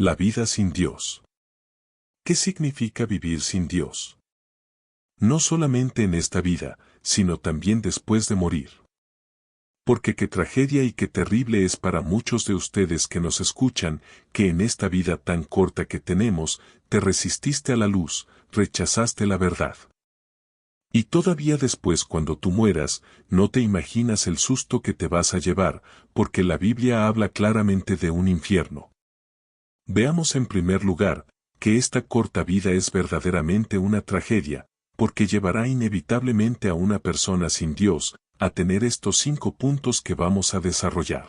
La vida sin Dios. ¿Qué significa vivir sin Dios? No solamente en esta vida, sino también después de morir. Porque qué tragedia y qué terrible es para muchos de ustedes que nos escuchan, que en esta vida tan corta que tenemos, te resististe a la luz, rechazaste la verdad. Y todavía después cuando tú mueras, no te imaginas el susto que te vas a llevar, porque la Biblia habla claramente de un infierno. Veamos en primer lugar, que esta corta vida es verdaderamente una tragedia, porque llevará inevitablemente a una persona sin Dios, a tener estos 5 puntos que vamos a desarrollar.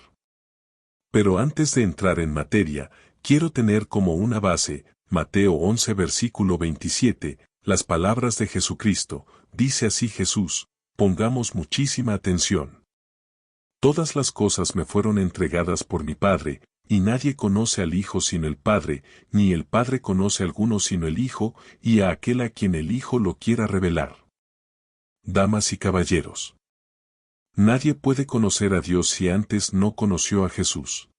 Pero antes de entrar en materia, quiero tener como una base, Mateo 11 versículo 27, las palabras de Jesucristo, dice así Jesús, pongamos muchísima atención. Todas las cosas me fueron entregadas por mi Padre, y nadie conoce al Hijo sino el Padre, ni el Padre conoce a alguno sino el Hijo, y a aquel a quien el Hijo lo quiera revelar. Damas y caballeros. Nadie puede conocer a Dios si antes no conoció a Jesús.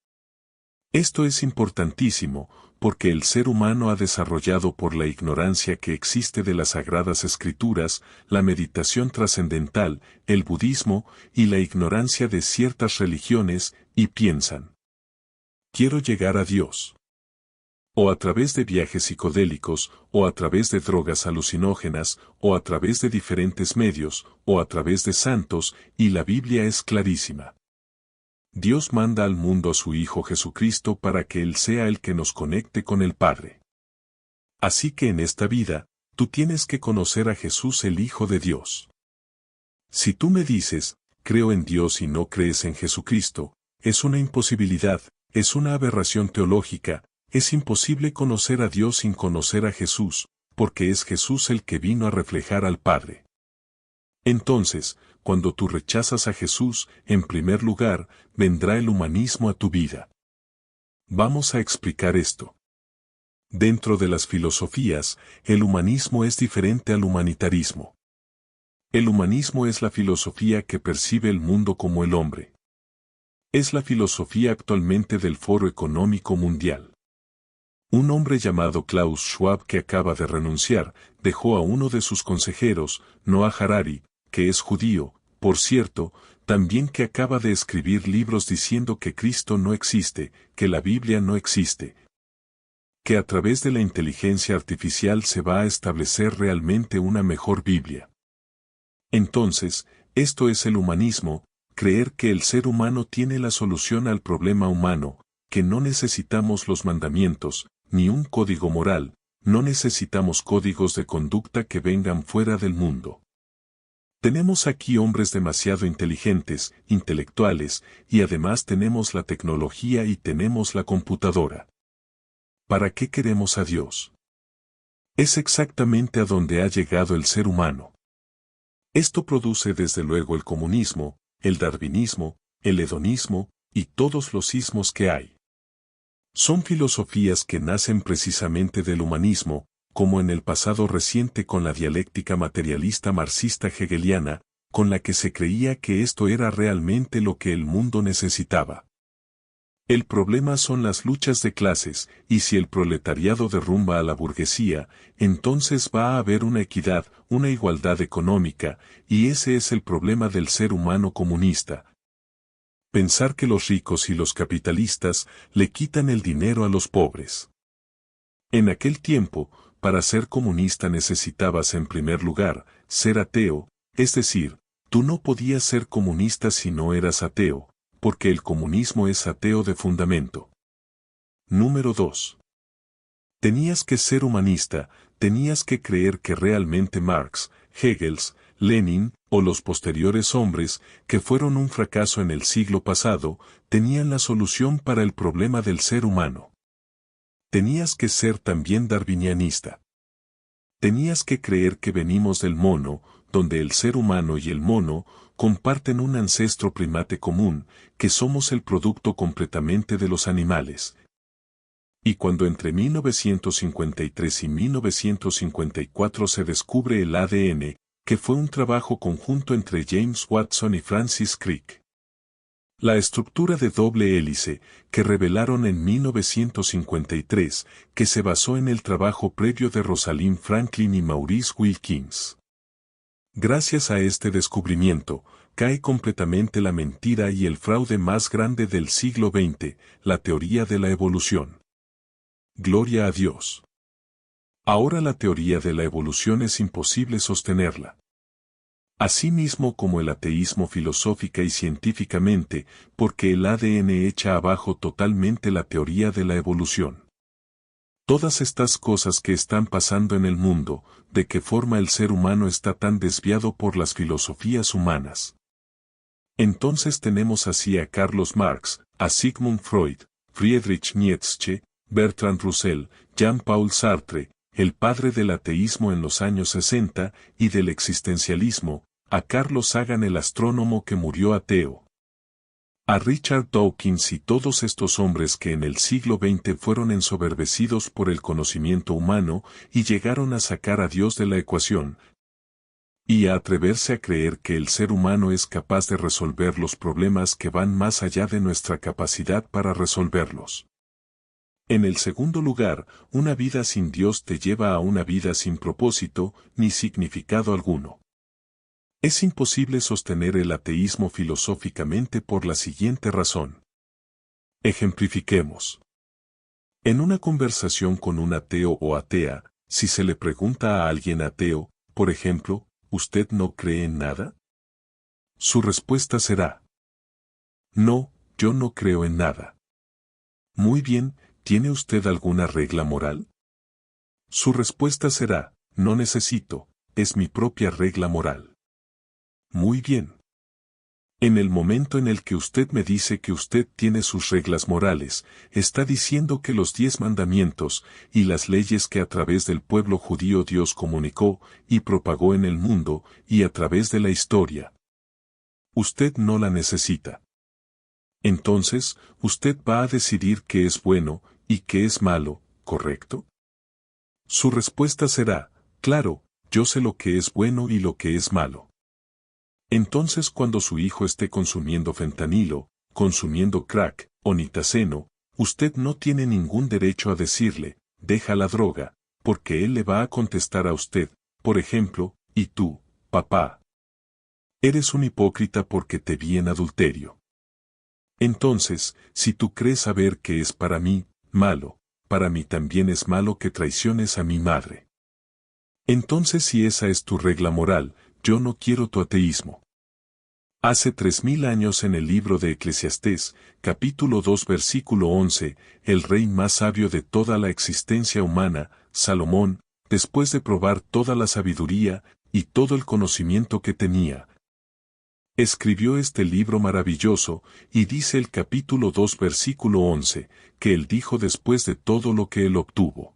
Esto es importantísimo, porque el ser humano ha desarrollado por la ignorancia que existe de las Sagradas Escrituras, la meditación trascendental, el budismo y la ignorancia de ciertas religiones, y piensan: quiero llegar a Dios. O a través de viajes psicodélicos, o a través de drogas alucinógenas, o a través de diferentes medios, o a través de santos, y la Biblia es clarísima. Dios manda al mundo a su Hijo Jesucristo para que Él sea el que nos conecte con el Padre. Así que en esta vida, tú tienes que conocer a Jesús el Hijo de Dios. Si tú me dices, creo en Dios y no crees en Jesucristo, es una imposibilidad, es una aberración teológica. Es imposible conocer a Dios sin conocer a Jesús, porque es Jesús el que vino a reflejar al Padre. Entonces, cuando tú rechazas a Jesús, en primer lugar, vendrá el humanismo a tu vida. Vamos a explicar esto. Dentro de las filosofías, el humanismo es diferente al humanitarismo. El humanismo es la filosofía que percibe el mundo como el hombre. Es la filosofía actualmente del Foro Económico Mundial. Un hombre llamado Klaus Schwab que acaba de renunciar, dejó a uno de sus consejeros, Noah Harari, que es judío, por cierto, también que acaba de escribir libros diciendo que Cristo no existe, que la Biblia no existe, que a través de la inteligencia artificial se va a establecer realmente una mejor Biblia. Entonces, esto es el humanismo, creer que el ser humano tiene la solución al problema humano, que no necesitamos los mandamientos, ni un código moral, no necesitamos códigos de conducta que vengan fuera del mundo. Tenemos aquí hombres demasiado inteligentes, intelectuales, y además tenemos la tecnología y tenemos la computadora. ¿Para qué queremos a Dios? Es exactamente a donde ha llegado el ser humano. Esto produce desde luego el comunismo, el darwinismo, el hedonismo, y todos los ismos que hay. Son filosofías que nacen precisamente del humanismo, como en el pasado reciente con la dialéctica materialista marxista hegeliana, con la que se creía que esto era realmente lo que el mundo necesitaba. El problema son las luchas de clases, y si el proletariado derrumba a la burguesía, entonces va a haber una equidad, una igualdad económica, y ese es el problema del ser humano comunista. Pensar que los ricos y los capitalistas le quitan el dinero a los pobres. En aquel tiempo, para ser comunista necesitabas en primer lugar, ser ateo, es decir, tú no podías ser comunista si no eras ateo, porque el comunismo es ateo de fundamento. Número 2. Tenías que ser humanista, tenías que creer que realmente Marx, Hegel, Lenin, o los posteriores hombres, que fueron un fracaso en el siglo pasado, tenían la solución para el problema del ser humano. Tenías que ser también darwinianista. Tenías que creer que venimos del mono, donde el ser humano y el mono comparten un ancestro primate común, que somos el producto completamente de los animales. Y cuando entre 1953 y 1954 se descubre el ADN, que fue un trabajo conjunto entre James Watson y Francis Crick. La estructura de doble hélice, que revelaron en 1953, que se basó en el trabajo previo de Rosalind Franklin y Maurice Wilkins. Gracias a este descubrimiento, cae completamente la mentira y el fraude más grande del siglo XX, la teoría de la evolución. Gloria a Dios. Ahora la teoría de la evolución es imposible sostenerla. Asimismo como el ateísmo filosófica y científicamente, porque el ADN echa abajo totalmente la teoría de la evolución. Todas estas cosas que están pasando en el mundo, de qué forma el ser humano está tan desviado por las filosofías humanas. Entonces tenemos así a Carlos Marx, a Sigmund Freud, Friedrich Nietzsche, Bertrand Russell, Jean-Paul Sartre, el padre del ateísmo en los años 60 y del existencialismo, a Carl Sagan el astrónomo que murió ateo, a Richard Dawkins y todos estos hombres que en el siglo XX fueron ensoberbecidos por el conocimiento humano y llegaron a sacar a Dios de la ecuación, y a atreverse a creer que el ser humano es capaz de resolver los problemas que van más allá de nuestra capacidad para resolverlos. En el segundo lugar, una vida sin Dios te lleva a una vida sin propósito ni significado alguno. Es imposible sostener el ateísmo filosóficamente por la siguiente razón. Ejemplifiquemos. En una conversación con un ateo o atea, si se le pregunta a alguien ateo, por ejemplo, ¿usted no cree en nada? Su respuesta será: no, yo no creo en nada. Muy bien, ¿tiene usted alguna regla moral? Su respuesta será: no necesito, es mi propia regla moral. Muy bien. En el momento en el que usted me dice que usted tiene sus reglas morales, está diciendo que los 10 mandamientos y las leyes que a través del pueblo judío Dios comunicó y propagó en el mundo y a través de la historia, usted no la necesita. Entonces, usted va a decidir qué es bueno y qué es malo, ¿correcto? Su respuesta será: claro, yo sé lo que es bueno y lo que es malo. Entonces cuando su hijo esté consumiendo fentanilo, consumiendo crack o nitaceno, usted no tiene ningún derecho a decirle, deja la droga, porque él le va a contestar a usted, por ejemplo, ¿y tú, papá? Eres un hipócrita porque te vi en adulterio. Entonces, si tú crees saber que es para mí malo, para mí también es malo que traiciones a mi madre. Entonces si esa es tu regla moral, yo no quiero tu ateísmo. Hace 3000 años en el libro de Eclesiastés, capítulo 2 versículo 11, el rey más sabio de toda la existencia humana, Salomón, después de probar toda la sabiduría y todo el conocimiento que tenía, escribió este libro maravilloso, y dice el capítulo 2 versículo 11, que él dijo después de todo lo que él obtuvo.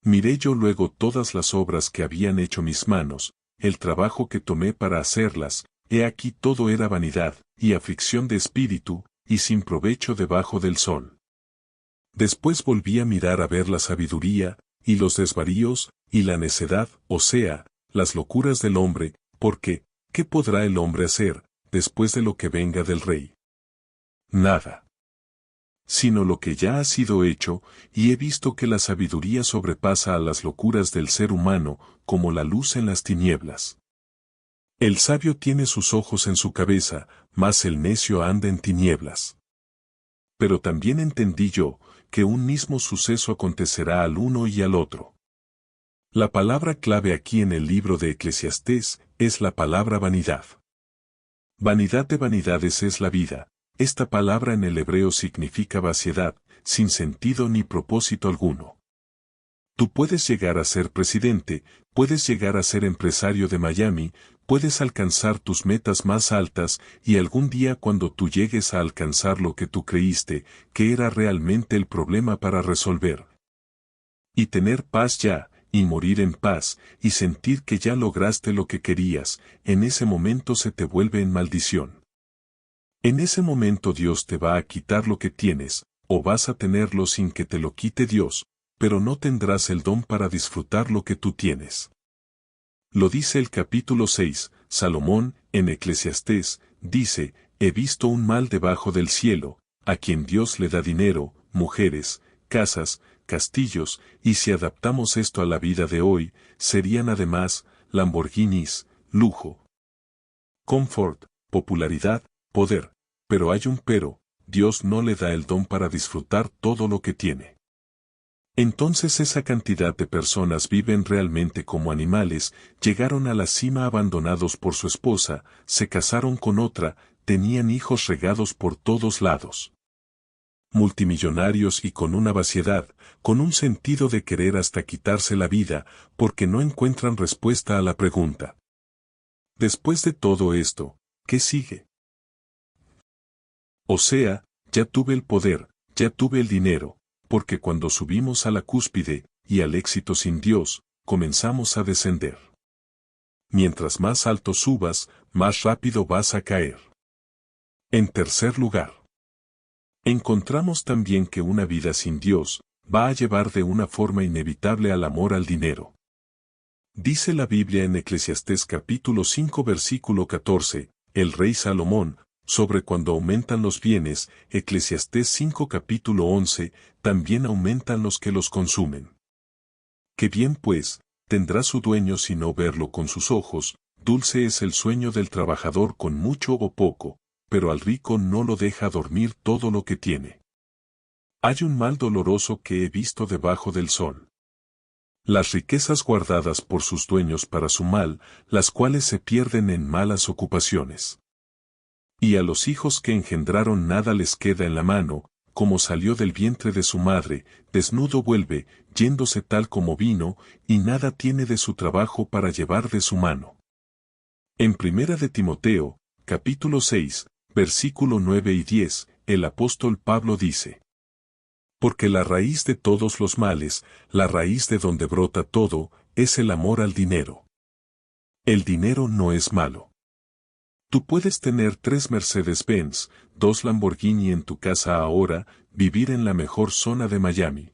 Miré yo luego todas las obras que habían hecho mis manos, el trabajo que tomé para hacerlas, he aquí todo era vanidad, y aflicción de espíritu, y sin provecho debajo del sol. Después volví a mirar a ver la sabiduría, y los desvaríos, y la necedad, o sea, las locuras del hombre, porque, ¿qué podrá el hombre hacer, después de lo que venga del rey? Nada. Sino lo que ya ha sido hecho, y he visto que la sabiduría sobrepasa a las locuras del ser humano, como la luz en las tinieblas. El sabio tiene sus ojos en su cabeza, mas el necio anda en tinieblas. Pero también entendí yo, que un mismo suceso acontecerá al uno y al otro. La palabra clave aquí en el libro de Eclesiastés es la palabra vanidad. Vanidad de vanidades es la vida. Esta palabra en el hebreo significa vaciedad, sin sentido ni propósito alguno. Tú puedes llegar a ser presidente, puedes llegar a ser empresario de Miami, puedes alcanzar tus metas más altas y algún día cuando tú llegues a alcanzar lo que tú creíste que era realmente el problema para resolver, y tener paz ya, y morir en paz, y sentir que ya lograste lo que querías, en ese momento se te vuelve en maldición. En ese momento Dios te va a quitar lo que tienes, o vas a tenerlo sin que te lo quite Dios, pero no tendrás el don para disfrutar lo que tú tienes. Lo dice el capítulo 6, Salomón, en Eclesiastés, dice, he visto un mal debajo del cielo, a quien Dios le da dinero, mujeres, casas, castillos, y si adaptamos esto a la vida de hoy, serían además, Lamborghinis, lujo, confort, popularidad, poder. Pero hay un pero, Dios no le da el don para disfrutar todo lo que tiene. Entonces esa cantidad de personas viven realmente como animales, llegaron a la cima abandonados por su esposa, se casaron con otra, tenían hijos regados por todos lados. Multimillonarios y con una vaciedad, con un sentido de querer hasta quitarse la vida, porque no encuentran respuesta a la pregunta. Después de todo esto, ¿qué sigue? O sea, ya tuve el poder, ya tuve el dinero, porque cuando subimos a la cúspide, y al éxito sin Dios, comenzamos a descender. Mientras más alto subas, más rápido vas a caer. En tercer lugar, encontramos también que una vida sin Dios, va a llevar de una forma inevitable al amor al dinero. Dice la Biblia en Eclesiastés capítulo 5 versículo 14, el rey Salomón, sobre cuando aumentan los bienes, Eclesiastés 5 capítulo 11, también aumentan los que los consumen. Que bien pues, tendrá su dueño si no verlo con sus ojos, dulce es el sueño del trabajador con mucho o poco, pero al rico no lo deja dormir todo lo que tiene. Hay un mal doloroso que he visto debajo del sol. Las riquezas guardadas por sus dueños para su mal, las cuales se pierden en malas ocupaciones. Y a los hijos que engendraron nada les queda en la mano, como salió del vientre de su madre, desnudo vuelve, yéndose tal como vino, y nada tiene de su trabajo para llevar de su mano. En Primera de Timoteo, capítulo 6, versículo 9 y 10, el apóstol Pablo dice: porque la raíz de todos los males, la raíz de donde brota todo, es el amor al dinero. El dinero no es malo. Tú puedes tener 3 Mercedes-Benz, 2 Lamborghini en tu casa ahora, vivir en la mejor zona de Miami.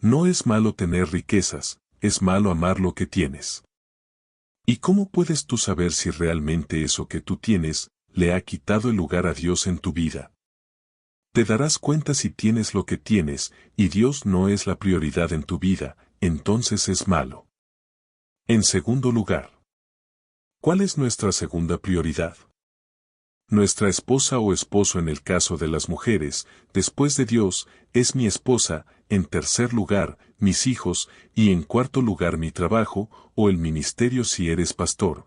No es malo tener riquezas, es malo amar lo que tienes. ¿Y cómo puedes tú saber si realmente eso que tú tienes, le ha quitado el lugar a Dios en tu vida? Te darás cuenta si tienes lo que tienes, y Dios no es la prioridad en tu vida, entonces es malo. En segundo lugar, ¿cuál es nuestra segunda prioridad? Nuestra esposa o esposo en el caso de las mujeres, después de Dios, es mi esposa, en tercer lugar, mis hijos, y en cuarto lugar mi trabajo, o el ministerio si eres pastor.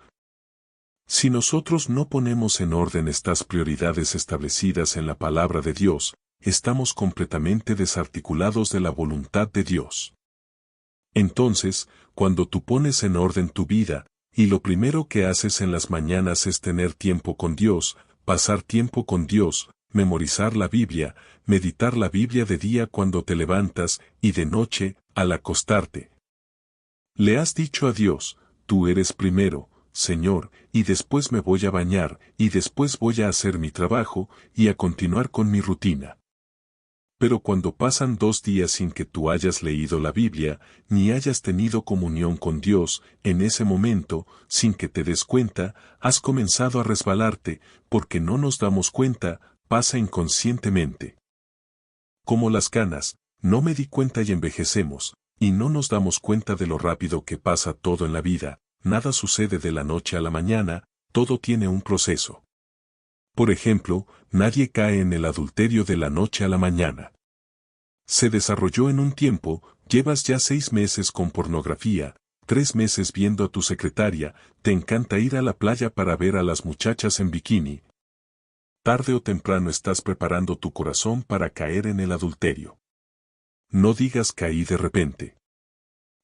Si nosotros no ponemos en orden estas prioridades establecidas en la palabra de Dios, estamos completamente desarticulados de la voluntad de Dios. Entonces, cuando tú pones en orden tu vida, y lo primero que haces en las mañanas es tener tiempo con Dios, pasar tiempo con Dios, memorizar la Biblia, meditar la Biblia de día cuando te levantas, y de noche, al acostarte. Le has dicho a Dios, tú eres primero, Señor, y después me voy a bañar, y después voy a hacer mi trabajo, y a continuar con mi rutina. Pero cuando pasan 2 días sin que tú hayas leído la Biblia, ni hayas tenido comunión con Dios, en ese momento, sin que te des cuenta, has comenzado a resbalarte, porque no nos damos cuenta, pasa inconscientemente. Como las canas, no me di cuenta y envejecemos, y no nos damos cuenta de lo rápido que pasa todo en la vida. Nada sucede de la noche a la mañana, todo tiene un proceso. Por ejemplo, nadie cae en el adulterio de la noche a la mañana. Se desarrolló en un tiempo, llevas ya 6 meses con pornografía, 3 meses viendo a tu secretaria, te encanta ir a la playa para ver a las muchachas en bikini. Tarde o temprano estás preparando tu corazón para caer en el adulterio. No digas caí de repente.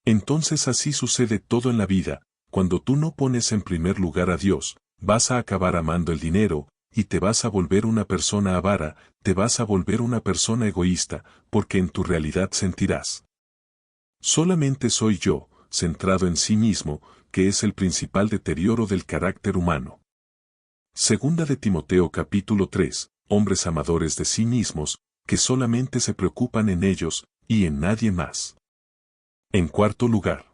Entonces así sucede todo en la vida. Cuando tú no pones en primer lugar a Dios, vas a acabar amando el dinero, y te vas a volver una persona avara, te vas a volver una persona egoísta, porque en tu realidad sentirás: solamente soy yo, centrado en sí mismo, que es el principal deterioro del carácter humano. Segunda de Timoteo capítulo 3, hombres amadores de sí mismos, que solamente se preocupan en ellos, y en nadie más. En cuarto lugar,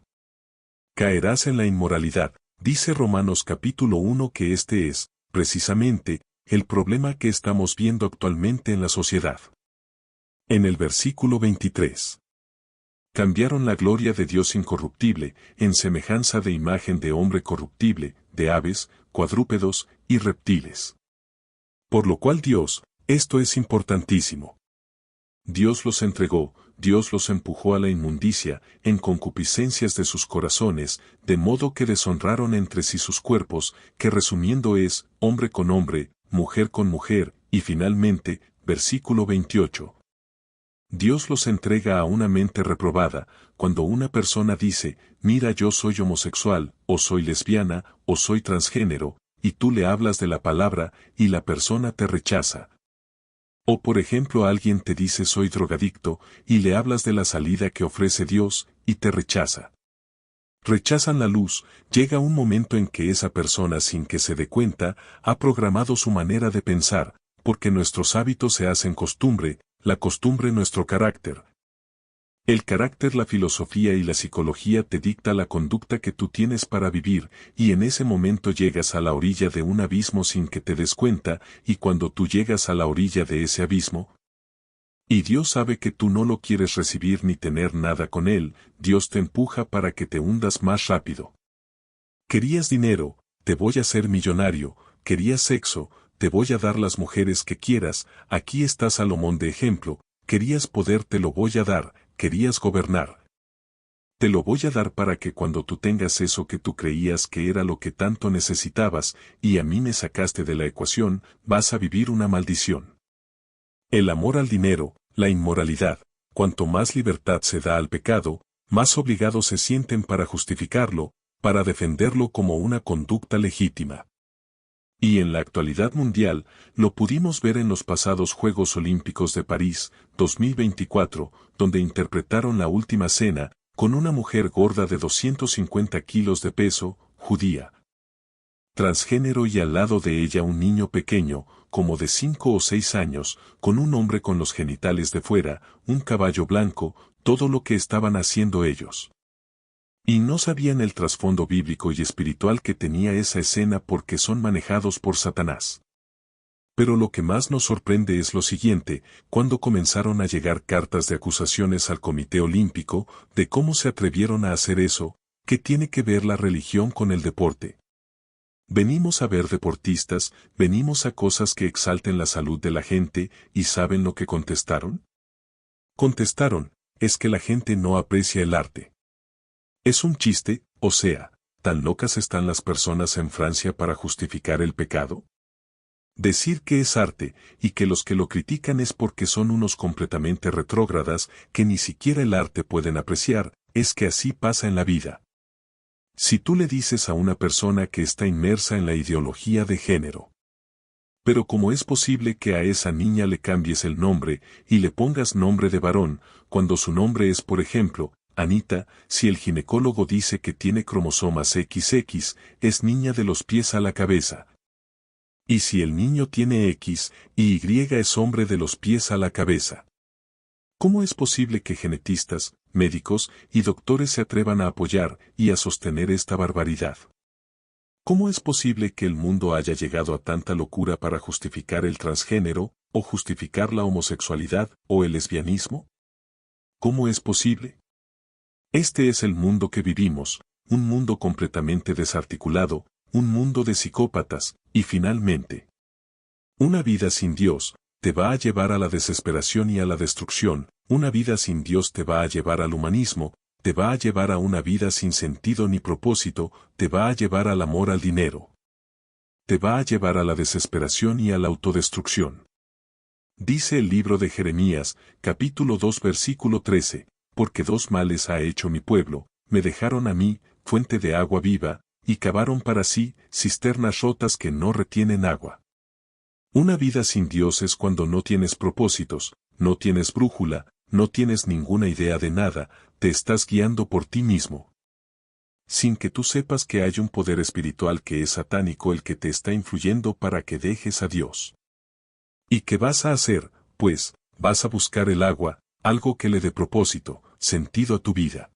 caerás en la inmoralidad, dice Romanos capítulo 1 que este es, precisamente, el problema que estamos viendo actualmente en la sociedad. En el versículo 23. Cambiaron la gloria de Dios incorruptible, en semejanza de imagen de hombre corruptible, de aves, cuadrúpedos y reptiles. Por lo cual Dios, esto es importantísimo. Dios los entregó, Dios los empujó a la inmundicia, en concupiscencias de sus corazones, de modo que deshonraron entre sí sus cuerpos, que resumiendo es, hombre con hombre, mujer con mujer, y finalmente, versículo 28. Dios los entrega a una mente reprobada, cuando una persona dice, mira yo soy homosexual, o soy lesbiana, o soy transgénero, y tú le hablas de la palabra, y la persona te rechaza. O por ejemplo alguien te dice soy drogadicto, y le hablas de la salida que ofrece Dios, y te rechaza. Rechazan la luz, llega un momento en que esa persona sin que se dé cuenta, ha programado su manera de pensar, porque nuestros hábitos se hacen costumbre, la costumbre nuestro carácter. El carácter, la filosofía y la psicología te dicta la conducta que tú tienes para vivir, y en ese momento llegas a la orilla de un abismo sin que te des cuenta, y cuando tú llegas a la orilla de ese abismo, y Dios sabe que tú no lo quieres recibir ni tener nada con Él, Dios te empuja para que te hundas más rápido. Querías dinero, te voy a hacer millonario, querías sexo, te voy a dar las mujeres que quieras, aquí está Salomón de ejemplo, querías poder, te lo voy a dar, querías gobernar. Te lo voy a dar para que cuando tú tengas eso que tú creías que era lo que tanto necesitabas, y a mí me sacaste de la ecuación, vas a vivir una maldición. El amor al dinero, la inmoralidad, cuanto más libertad se da al pecado, más obligados se sienten para justificarlo, para defenderlo como una conducta legítima. Y en la actualidad mundial, lo pudimos ver en los pasados Juegos Olímpicos de París, 2024, donde interpretaron la última cena, con una mujer gorda de 250 kilos de peso, judía, transgénero, y al lado de ella un niño pequeño, como de 5 o 6 años, con un hombre con los genitales de fuera, un caballo blanco, todo lo que estaban haciendo ellos. Y no sabían el trasfondo bíblico y espiritual que tenía esa escena porque son manejados por Satanás. Pero lo que más nos sorprende es lo siguiente, cuando comenzaron a llegar cartas de acusaciones al Comité Olímpico, de cómo se atrevieron a hacer eso, ¿qué tiene que ver la religión con el deporte? Venimos a ver deportistas, venimos a cosas que exalten la salud de la gente, ¿y saben lo que contestaron? Contestaron, es que la gente no aprecia el arte. Es un chiste, o sea, ¿tan locas están las personas en Francia para justificar el pecado? Decir que es arte, y que los que lo critican es porque son unos completamente retrógradas, que ni siquiera el arte pueden apreciar, es que así pasa en la vida. Si tú le dices a una persona que está inmersa en la ideología de género, pero ¿cómo es posible que a esa niña le cambies el nombre, y le pongas nombre de varón, cuando su nombre es, por ejemplo, Anita, si el ginecólogo dice que tiene cromosomas XX, es niña de los pies a la cabeza? Y si el niño tiene X, y Y es hombre de los pies a la cabeza. ¿Cómo es posible que genetistas, médicos y doctores se atrevan a apoyar y a sostener esta barbaridad? ¿Cómo es posible que el mundo haya llegado a tanta locura para justificar el transgénero, o justificar la homosexualidad, o el lesbianismo? ¿Cómo es posible? Este es el mundo que vivimos, un mundo completamente desarticulado, un mundo de psicópatas, y finalmente, una vida sin Dios, te va a llevar a la desesperación y a la destrucción, una vida sin Dios te va a llevar al humanismo, te va a llevar a una vida sin sentido ni propósito, te va a llevar al amor al dinero. Te va a llevar a la desesperación y a la autodestrucción. Dice el libro de Jeremías, capítulo 2 versículo 13, porque dos males ha hecho mi pueblo, me dejaron a mí, fuente de agua viva, y cavaron para sí cisternas rotas que no retienen agua. Una vida sin Dios es cuando no tienes propósitos, no tienes brújula, no tienes ninguna idea de nada, te estás guiando por ti mismo. Sin que tú sepas que hay un poder espiritual que es satánico el que te está influyendo para que dejes a Dios. ¿Y qué vas a hacer? Pues, vas a buscar el agua, algo que le dé propósito, sentido a tu vida.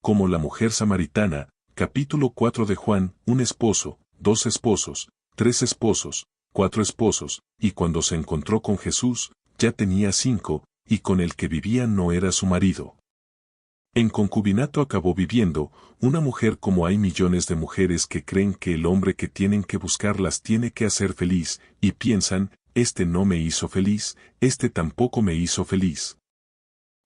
Como la mujer samaritana, capítulo 4 de Juan, un esposo, 2 esposos, 3 esposos, 4 esposos, y cuando se encontró con Jesús, ya tenía 5, y con el que vivía no era su marido. En concubinato acabó viviendo, una mujer como hay millones de mujeres que creen que el hombre que tienen que buscar las tiene que hacer feliz, y piensan, este no me hizo feliz, este tampoco me hizo feliz.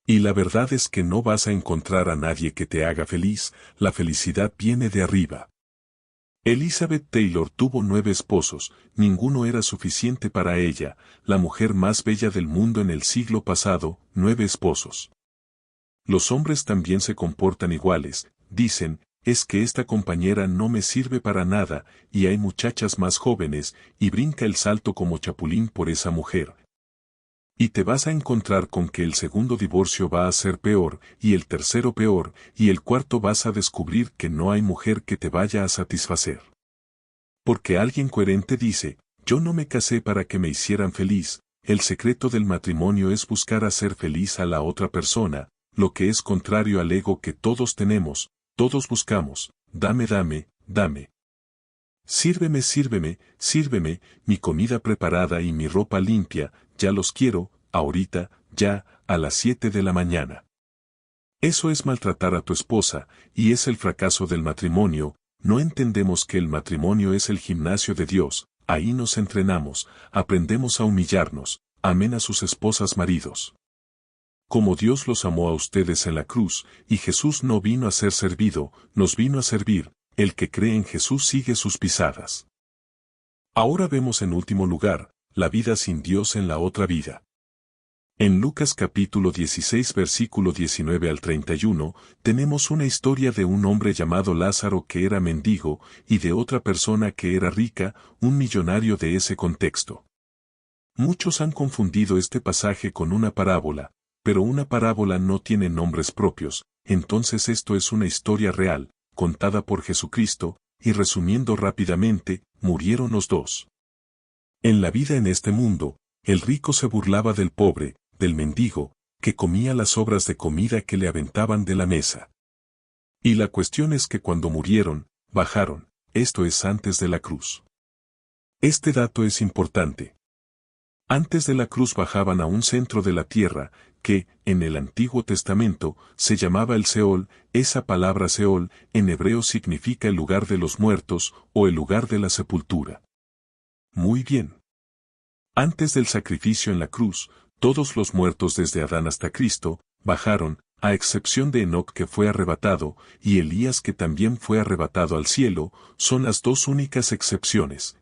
Y la verdad es que no vas a encontrar a nadie que te haga feliz, la felicidad viene de arriba. Elizabeth Taylor tuvo 9 esposos, ninguno era suficiente para ella, la mujer más bella del mundo en el siglo pasado, 9 esposos. Los hombres también se comportan iguales, dicen, es que esta compañera no me sirve para nada, y hay muchachas más jóvenes, y brinca el salto como chapulín por esa mujer. Y te vas a encontrar con que el segundo divorcio va a ser peor, y el tercero peor, y el cuarto vas a descubrir que no hay mujer que te vaya a satisfacer. Porque alguien coherente dice, yo no me casé para que me hicieran feliz, el secreto del matrimonio es buscar hacer feliz a la otra persona, lo que es contrario al ego que todos tenemos, todos buscamos, dame, dame, dame. Sírveme, sírveme, sírveme, mi comida preparada y mi ropa limpia, ya los quiero, ahorita, ya, a las 7 de la mañana. Eso es maltratar a tu esposa, y es el fracaso del matrimonio, no entendemos que el matrimonio es el gimnasio de Dios, ahí nos entrenamos, aprendemos a humillarnos, amen a sus esposas maridos. Como Dios los amó a ustedes en la cruz, y Jesús no vino a ser servido, nos vino a servir, el que cree en Jesús sigue sus pisadas. Ahora vemos en último lugar, la vida sin Dios en la otra vida. En Lucas capítulo 16 versículo 19 al 31, tenemos una historia de un hombre llamado Lázaro que era mendigo, y de otra persona que era rica, un millonario de ese contexto. Muchos han confundido este pasaje con una parábola, pero una parábola no tiene nombres propios, entonces esto es una historia real, contada por Jesucristo, y resumiendo rápidamente, murieron los dos. En la vida en este mundo, el rico se burlaba del pobre, del mendigo, que comía las sobras de comida que le aventaban de la mesa. Y la cuestión es que cuando murieron, bajaron, esto es antes de la cruz. Este dato es importante. Antes de la cruz bajaban a un centro de la tierra, que, en el Antiguo Testamento, se llamaba el Seol, esa palabra Seol, en hebreo significa el lugar de los muertos, o el lugar de la sepultura. Muy bien. Antes del sacrificio en la cruz, todos los muertos desde Adán hasta Cristo, bajaron, a excepción de Enoc que fue arrebatado, y Elías que también fue arrebatado al cielo, son las dos únicas excepciones.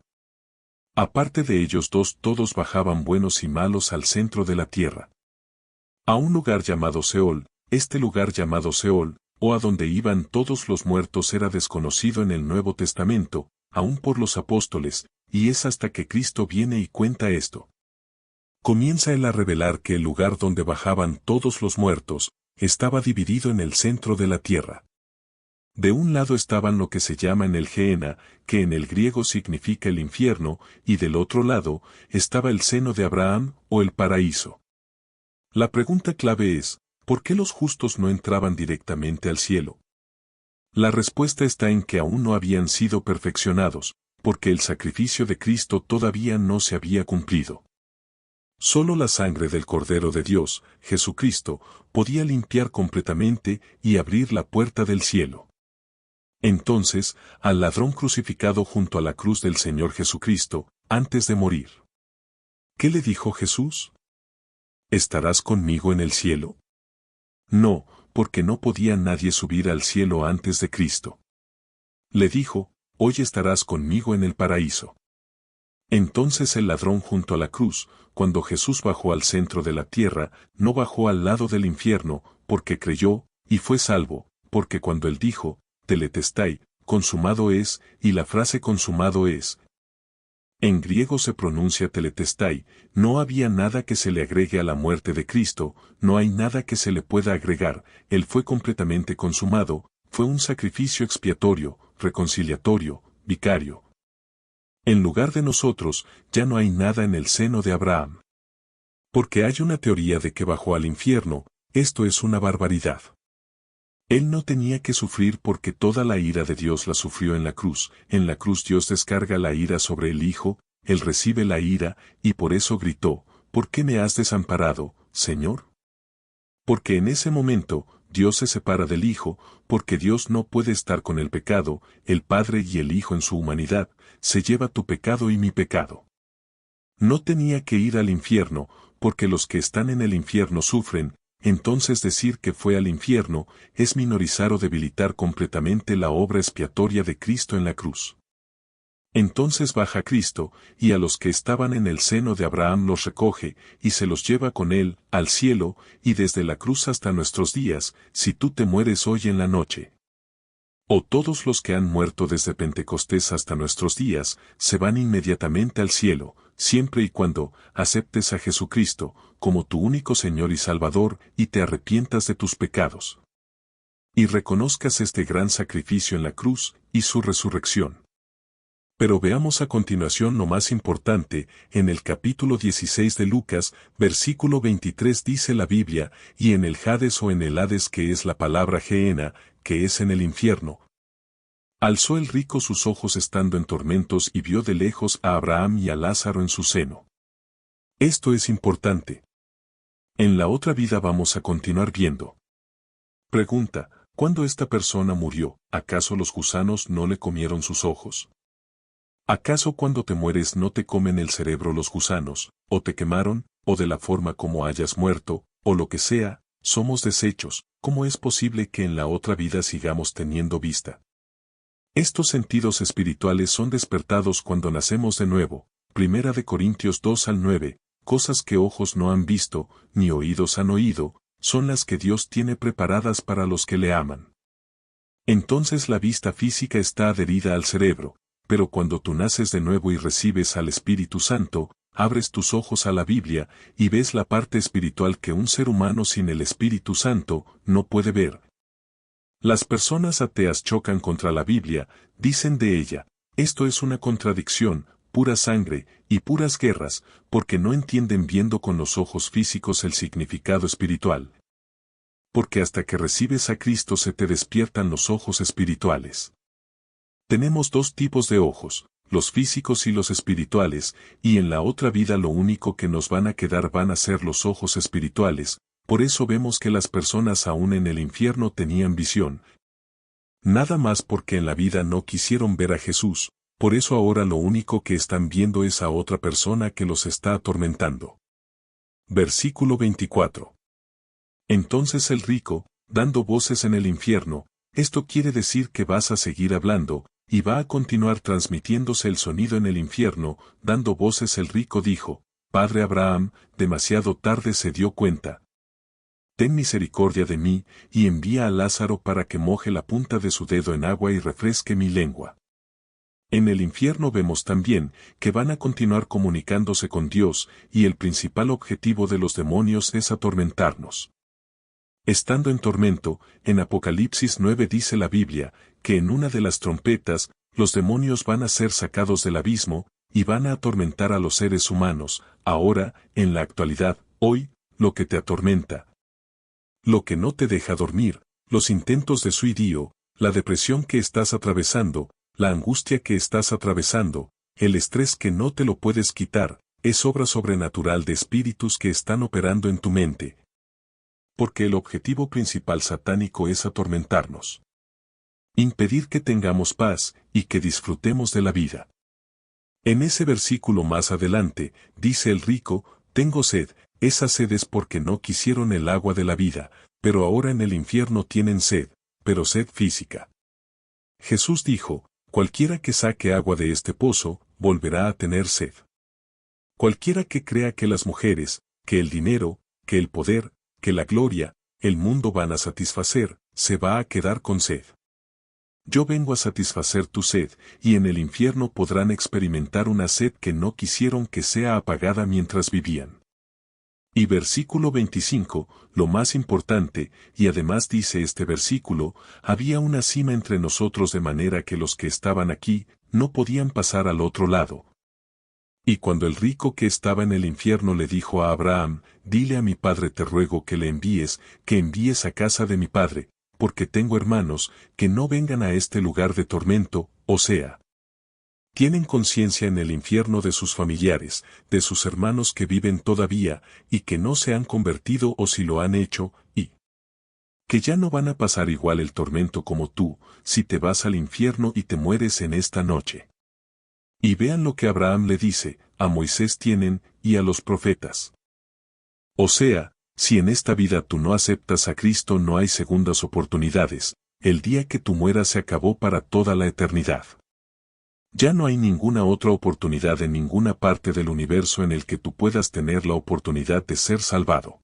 Aparte de ellos dos todos bajaban buenos y malos al centro de la tierra. A un lugar llamado Seol, este lugar llamado Seol, o a donde iban todos los muertos era desconocido en el Nuevo Testamento, aún por los apóstoles, y es hasta que Cristo viene y cuenta esto. Comienza él a revelar que el lugar donde bajaban todos los muertos, estaba dividido en el centro de la tierra. De un lado estaban lo que se llama en el Gehenna, que en el griego significa el infierno, y del otro lado, estaba el seno de Abraham, o el paraíso. La pregunta clave es, ¿por qué los justos no entraban directamente al cielo? La respuesta está en que aún no habían sido perfeccionados, porque el sacrificio de Cristo todavía no se había cumplido. Solo la sangre del Cordero de Dios, Jesucristo, podía limpiar completamente y abrir la puerta del cielo. Entonces, al ladrón crucificado junto a la cruz del Señor Jesucristo, antes de morir. ¿Qué le dijo Jesús? ¿Estarás conmigo en el cielo? No, porque no podía nadie subir al cielo antes de Cristo. Le dijo, hoy estarás conmigo en el paraíso. Entonces el ladrón junto a la cruz, cuando Jesús bajó al centro de la tierra, no bajó al lado del infierno, porque creyó, y fue salvo, porque cuando él dijo, teletestai, consumado es, y la frase consumado es. En griego se pronuncia teletestai, no había nada que se le agregue a la muerte de Cristo, no hay nada que se le pueda agregar, él fue completamente consumado, fue un sacrificio expiatorio, reconciliatorio, vicario. En lugar de nosotros, ya no hay nada en el seno de Abraham. Porque hay una teoría de que bajó al infierno, esto es una barbaridad. Él no tenía que sufrir porque toda la ira de Dios la sufrió en la cruz Dios descarga la ira sobre el Hijo, él recibe la ira, y por eso gritó, ¿por qué me has desamparado, Señor? Porque en ese momento, Dios se separa del Hijo, porque Dios no puede estar con el pecado, el Padre y el Hijo en su humanidad, se lleva tu pecado y mi pecado. No tenía que ir al infierno, porque los que están en el infierno sufren, entonces decir que fue al infierno es minorizar o debilitar completamente la obra expiatoria de Cristo en la cruz. Entonces baja Cristo, y a los que estaban en el seno de Abraham los recoge, y se los lleva con él, al cielo, y desde la cruz hasta nuestros días, si tú te mueres hoy en la noche. O todos los que han muerto desde Pentecostés hasta nuestros días, se van inmediatamente al cielo, siempre y cuando aceptes a Jesucristo como tu único Señor y Salvador y te arrepientas de tus pecados. Y reconozcas este gran sacrificio en la cruz y su resurrección. Pero veamos a continuación lo más importante, en el capítulo 16 de Lucas, versículo 23 dice la Biblia, y en el Hades o en el Hades que es la palabra Gehenna, que es en el infierno. Alzó el rico sus ojos estando en tormentos y vio de lejos a Abraham y a Lázaro en su seno. Esto es importante. En la otra vida vamos a continuar viendo. Pregunta, ¿cuándo esta persona murió, acaso los gusanos no le comieron sus ojos? ¿Acaso cuando te mueres no te comen el cerebro los gusanos, o te quemaron, o de la forma como hayas muerto, o lo que sea, somos desechos? ¿Cómo es posible que en la otra vida sigamos teniendo vista? Estos sentidos espirituales son despertados cuando nacemos de nuevo. 1 Corintios 2 al 9, cosas que ojos no han visto, ni oídos han oído, son las que Dios tiene preparadas para los que le aman. Entonces la vista física está adherida al cerebro, pero cuando tú naces de nuevo y recibes al Espíritu Santo, abres tus ojos a la Biblia y ves la parte espiritual que un ser humano sin el Espíritu Santo no puede ver. Las personas ateas chocan contra la Biblia, dicen de ella, esto es una contradicción, pura sangre y puras guerras, porque no entienden viendo con los ojos físicos el significado espiritual. Porque hasta que recibes a Cristo se te despiertan los ojos espirituales. Tenemos dos tipos de ojos, los físicos y los espirituales, y en la otra vida lo único que nos van a quedar van a ser los ojos espirituales, por eso vemos que las personas aún en el infierno tenían visión. Nada más porque en la vida no quisieron ver a Jesús, por eso ahora lo único que están viendo es a otra persona que los está atormentando. Versículo 24. Entonces el rico, dando voces en el infierno, esto quiere decir que vas a seguir hablando, y va a continuar transmitiéndose el sonido en el infierno, dando voces el rico dijo, Padre Abraham, demasiado tarde se dio cuenta. Ten misericordia de mí, y envía a Lázaro para que moje la punta de su dedo en agua y refresque mi lengua. En el infierno vemos también que van a continuar comunicándose con Dios, y el principal objetivo de los demonios es atormentarnos. Estando en tormento, en Apocalipsis 9 dice la Biblia, que en una de las trompetas, los demonios van a ser sacados del abismo, y van a atormentar a los seres humanos, ahora, en la actualidad, hoy, lo que te atormenta. Lo que no te deja dormir, los intentos de suicidio, la depresión que estás atravesando, la angustia que estás atravesando, el estrés que no te lo puedes quitar, es obra sobrenatural de espíritus que están operando en tu mente. Porque el objetivo principal satánico es atormentarnos. Impedir que tengamos paz y que disfrutemos de la vida. En ese versículo más adelante, dice el rico, tengo sed, esa sed es porque no quisieron el agua de la vida, pero ahora en el infierno tienen sed, pero sed física. Jesús dijo, cualquiera que saque agua de este pozo, volverá a tener sed. Cualquiera que crea que las mujeres, que el dinero, que el poder, que la gloria, el mundo van a satisfacer, se va a quedar con sed. Yo vengo a satisfacer tu sed, y en el infierno podrán experimentar una sed que no quisieron que sea apagada mientras vivían. Y versículo 25, lo más importante, y además dice este versículo, había una cima entre nosotros de manera que los que estaban aquí, no podían pasar al otro lado. Y cuando el rico que estaba en el infierno le dijo a Abraham, dile a mi padre te ruego que le envíes, que envíes a casa de mi padre, porque tengo hermanos, que no vengan a este lugar de tormento, o sea, Tienen conciencia en el infierno de sus familiares, de sus hermanos que viven todavía y que no se han convertido o si lo han hecho, y que ya no van a pasar igual el tormento como tú, si te vas al infierno y te mueres en esta noche. Y vean lo que Abraham le dice, a Moisés tienen, y a los profetas. O sea, si en esta vida tú no aceptas a Cristo no hay segundas oportunidades, el día que tú mueras se acabó para toda la eternidad. Ya no hay ninguna otra oportunidad en ninguna parte del universo en el que tú puedas tener la oportunidad de ser salvado.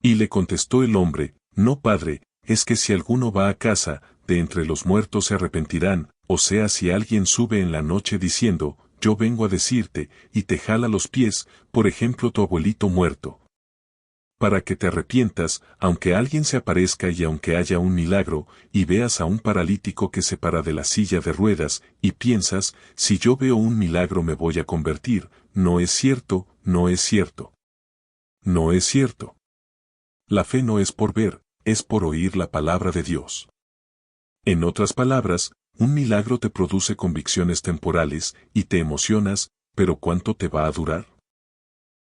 Y le contestó el hombre, no padre, es que si alguno va a casa, de entre los muertos se arrepentirán, o sea si alguien sube en la noche diciendo, yo vengo a decirte, y te jala los pies, por ejemplo tu abuelito muerto. Para que te arrepientas, aunque alguien se aparezca y aunque haya un milagro, y veas a un paralítico que se para de la silla de ruedas, y piensas, si yo veo un milagro me voy a convertir, no es cierto, no es cierto. No es cierto. La fe no es por ver, es por oír la palabra de Dios. En otras palabras, un milagro te produce convicciones temporales, y te emocionas, pero ¿cuánto te va a durar?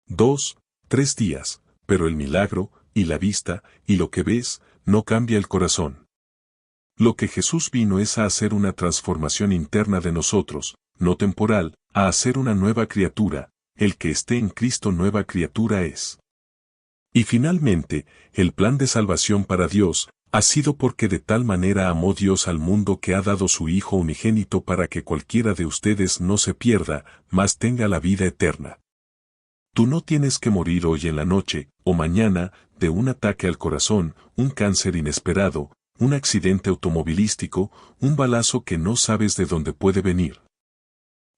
2, 3 días. Pero el milagro, y la vista, y lo que ves, no cambia el corazón. Lo que Jesús vino es a hacer una transformación interna de nosotros, no temporal, a hacer una nueva criatura, el que esté en Cristo nueva criatura es. Y finalmente, el plan de salvación para Dios, ha sido porque de tal manera amó Dios al mundo que ha dado su Hijo unigénito para que cualquiera de ustedes no se pierda, mas tenga la vida eterna. Tú no tienes que morir hoy en la noche, o mañana, de un ataque al corazón, un cáncer inesperado, un accidente automovilístico, un balazo que no sabes de dónde puede venir.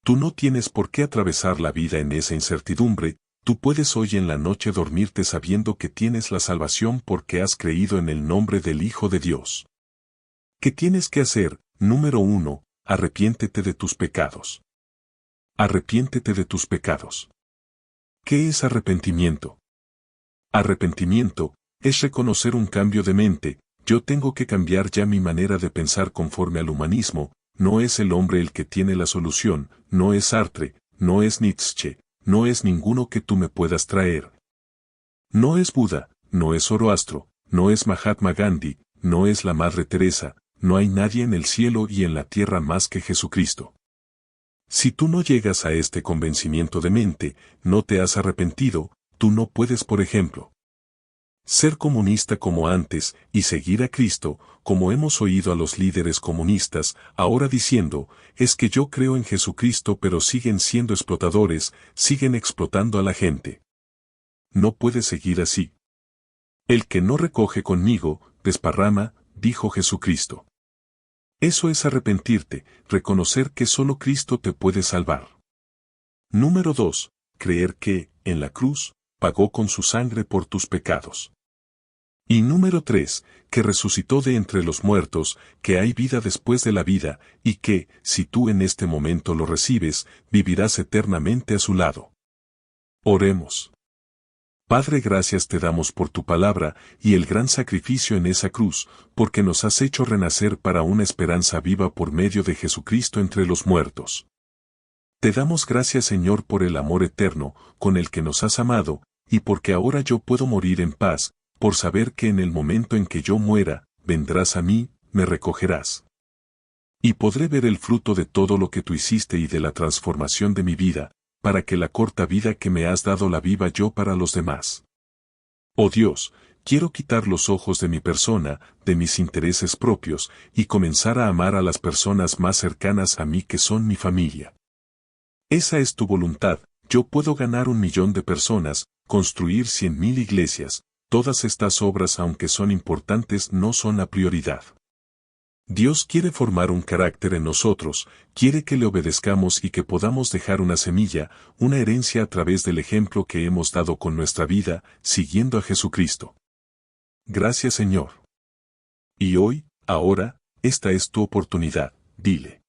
Tú no tienes por qué atravesar la vida en esa incertidumbre, tú puedes hoy en la noche dormirte sabiendo que tienes la salvación porque has creído en el nombre del Hijo de Dios. ¿Qué tienes que hacer? Número 1, arrepiéntete de tus pecados. Arrepiéntete de tus pecados. ¿Qué es arrepentimiento? Arrepentimiento es reconocer un cambio de mente, yo tengo que cambiar ya mi manera de pensar conforme al humanismo, no es el hombre el que tiene la solución, no es Sartre, no es Nietzsche, no es ninguno que tú me puedas traer. No es Buda, no es Zoroastro, no es Mahatma Gandhi, no es la Madre Teresa, no hay nadie en el cielo y en la tierra más que Jesucristo. Si tú no llegas a este convencimiento de mente, no te has arrepentido, tú no puedes, por ejemplo, ser comunista como antes y seguir a Cristo, como hemos oído a los líderes comunistas, ahora diciendo, es que yo creo en Jesucristo pero siguen siendo explotadores, siguen explotando a la gente. No puedes seguir así. El que no recoge conmigo, desparrama, dijo Jesucristo. Eso es arrepentirte, reconocer que solo Cristo te puede salvar. Número 2. Creer que, en la cruz, pagó con su sangre por tus pecados. Y número 3. Que resucitó de entre los muertos, que hay vida después de la vida, y que, si tú en este momento lo recibes, vivirás eternamente a su lado. Oremos. Padre, gracias te damos por tu palabra y el gran sacrificio en esa cruz, porque nos has hecho renacer para una esperanza viva por medio de Jesucristo entre los muertos. Te damos gracias, Señor, por el amor eterno, con el que nos has amado, y porque ahora yo puedo morir en paz, por saber que en el momento en que yo muera, vendrás a mí, me recogerás. Y podré ver el fruto de todo lo que tú hiciste y de la transformación de mi vida, para que la corta vida que me has dado la viva yo para los demás. Oh Dios, quiero quitar los ojos de mi persona, de mis intereses propios, y comenzar a amar a las personas más cercanas a mí que son mi familia. Esa es tu voluntad, yo puedo ganar 1.000.000 de personas, construir 100.000 iglesias, todas estas obras aunque son importantes no son la prioridad. Dios quiere formar un carácter en nosotros, quiere que le obedezcamos y que podamos dejar una semilla, una herencia a través del ejemplo que hemos dado con nuestra vida, siguiendo a Jesucristo. Gracias, Señor. Y hoy, ahora, esta es tu oportunidad, dile.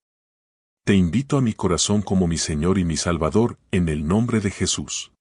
Te invito a mi corazón como mi Señor y mi Salvador, en el nombre de Jesús.